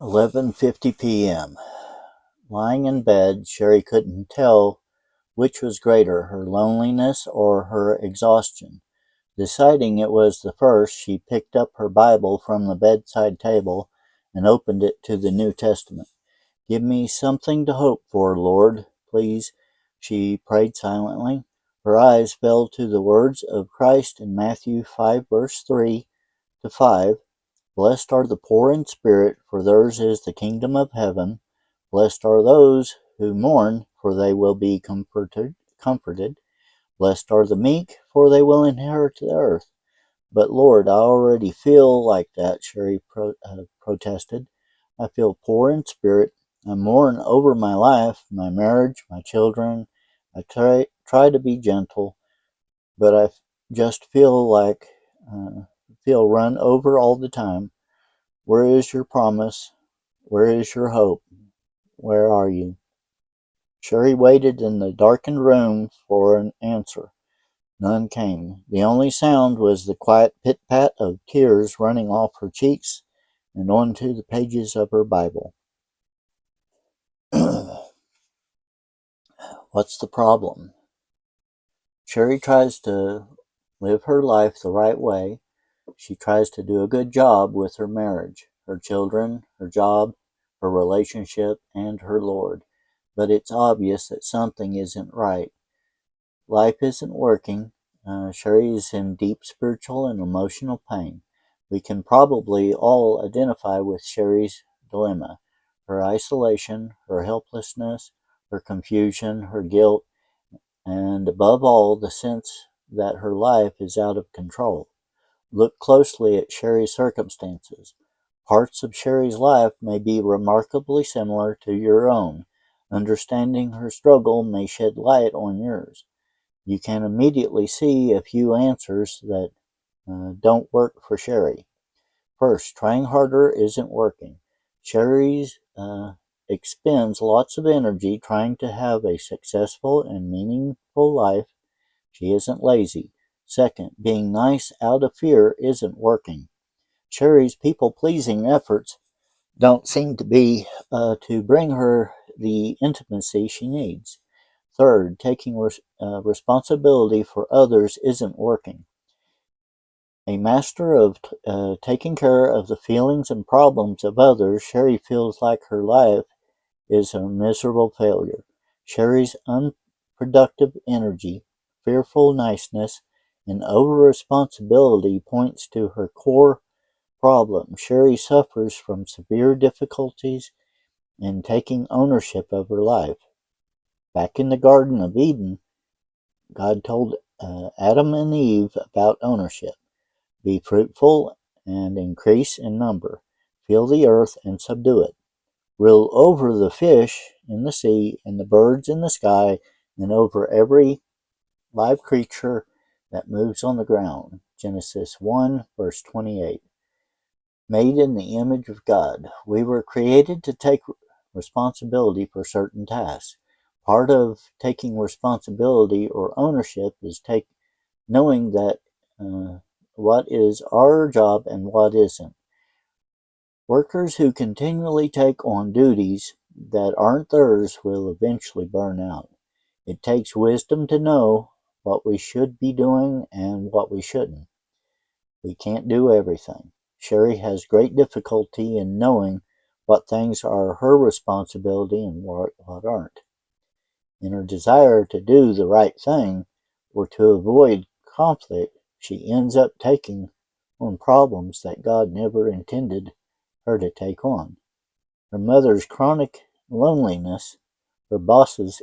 11:50 p.m. Lying in bed, Sherry couldn't tell which was greater, her loneliness or her exhaustion. Deciding it was the first, she picked up her Bible from the bedside table and opened it to the New Testament. "Give me something to hope for, Lord, please," she prayed silently. Her eyes fell to the words of Christ in Matthew 5, verse 3 to 5. "Blessed are the poor in spirit, for theirs is the kingdom of heaven. Blessed are those who mourn, for they will be comforted. Blessed are the meek, for they will inherit the earth." "But Lord, I already feel like that," Sherry protested. "I feel poor in spirit. I mourn over my life, my marriage, my children. I try to be gentle, but I just feel run over all the time. Where is your promise? Where is your hope? Where are you?" Sherry waited in the darkened room for an answer. None came. The only sound was the quiet pit-pat of tears running off her cheeks and onto the pages of her Bible. What's the problem? Sherry tries to live her life the right way. She tries to do a good job with her marriage, her children, her job, her relationship, and her Lord. But it's obvious that something isn't right. Life isn't working. Sherry is in deep spiritual and emotional pain. We can probably all identify with Sherry's dilemma: her isolation, her helplessness, her confusion, her guilt, and above all, the sense that her life is out of control. Look closely at Sherry's circumstances. Parts of Sherry's life may be remarkably similar to your own. Understanding her struggle may shed light on yours. You can immediately see a few answers that don't work for Sherry. First, trying harder isn't working. Sherry expends lots of energy trying to have a successful and meaningful life. She isn't lazy. Second, being nice out of fear isn't working. Sherry's people-pleasing efforts don't seem to be to bring her the intimacy she needs. Third, taking responsibility for others isn't working. A master of taking care of the feelings and problems of others, Sherry feels like her life is a miserable failure. Sherry's unproductive energy, fearful niceness, and over-responsibility points to her core problem. Sherry suffers from severe difficulties in taking ownership of her life. Back in the Garden of Eden, God told Adam and Eve about ownership. "Be fruitful and increase in number. Fill the earth and subdue it. Rule over the fish in the sea and the birds in the sky and over every live creature that moves on the ground." Genesis 1, verse 28. Made in the image of God, we were created to take responsibility for certain tasks. Part of taking responsibility or ownership is knowing that what is our job and what isn't. Workers who continually take on duties that aren't theirs will eventually burn out. It takes wisdom to know what we should be doing and what we shouldn't. We can't do everything. Sherry has great difficulty in knowing what things are her responsibility and what aren't. In her desire to do the right thing or to avoid conflict, she ends up taking on problems that God never intended her to take on. Her mother's chronic loneliness, her boss's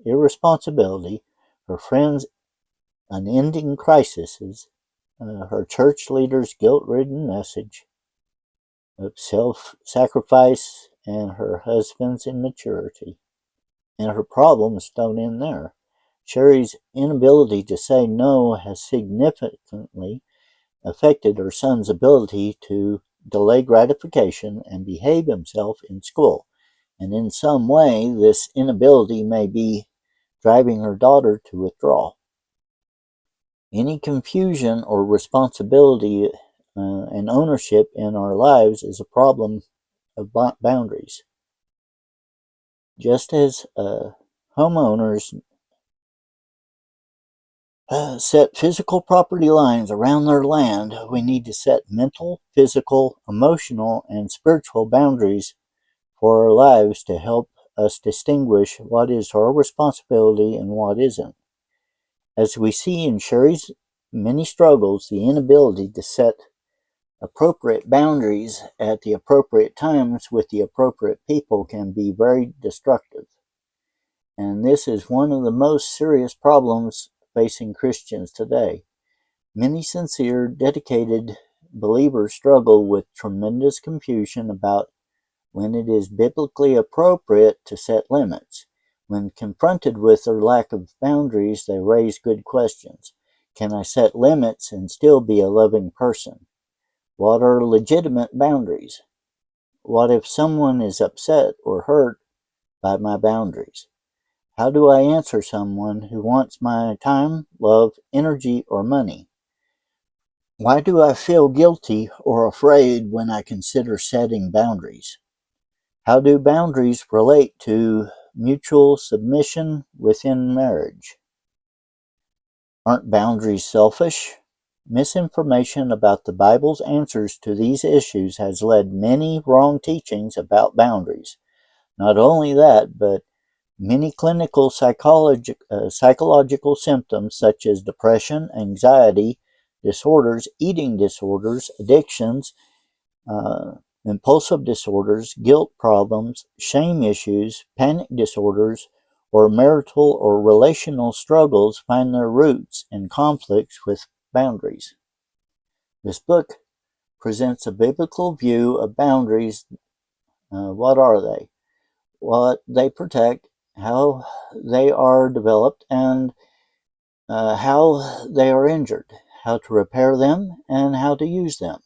irresponsibility, her friends' unending crises, her church leader's guilt-ridden message of self-sacrifice, and her husband's immaturity. And her problems don't end there. Sherry's inability to say no has significantly affected her son's ability to delay gratification and behave himself in school. And in some way, this inability may be driving her daughter to withdraw. Any confusion or responsibility and ownership in our lives is a problem of boundaries. Just as homeowners set physical property lines around their land, we need to set mental, physical, emotional, and spiritual boundaries for our lives to help us distinguish what is our responsibility and what isn't. As we see in Sherry's many struggles, the inability to set appropriate boundaries at the appropriate times with the appropriate people can be very destructive. And this is one of the most serious problems facing Christians today. Many sincere, dedicated believers struggle with tremendous confusion about when it is biblically appropriate to set limits. When confronted with their lack of boundaries, they raise good questions. Can I set limits and still be a loving person? What are legitimate boundaries? What if someone is upset or hurt by my boundaries? How do I answer someone who wants my time, love, energy, or money? Why do I feel guilty or afraid when I consider setting boundaries? How do boundaries relate to mutual submission within marriage? Aren't boundaries selfish? Misinformation about the Bible's answers to these issues has led many wrong teachings about boundaries. Not only that, but many clinical psychological symptoms such as depression, anxiety disorders, eating disorders, addictions, impulsive disorders, guilt problems, shame issues, panic disorders, or marital or relational struggles find their roots in conflicts with boundaries. This book presents a biblical view of boundaries. What are they? What they protect, how they are developed, and how they are injured, how to repair them, and how to use them.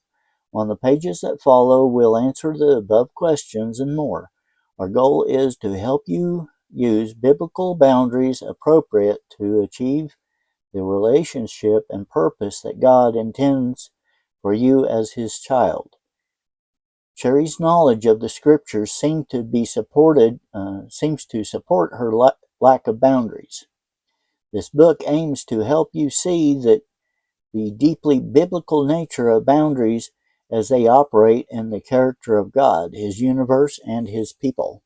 On the pages that follow, we'll answer the above questions and more. Our goal is to help you use biblical boundaries appropriate to achieve the relationship and purpose that God intends for you as His child. Sherry's knowledge of the Scriptures seems to support her lack of boundaries. This book aims to help you see that the deeply biblical nature of boundaries as they operate in the character of God, His universe, and His people.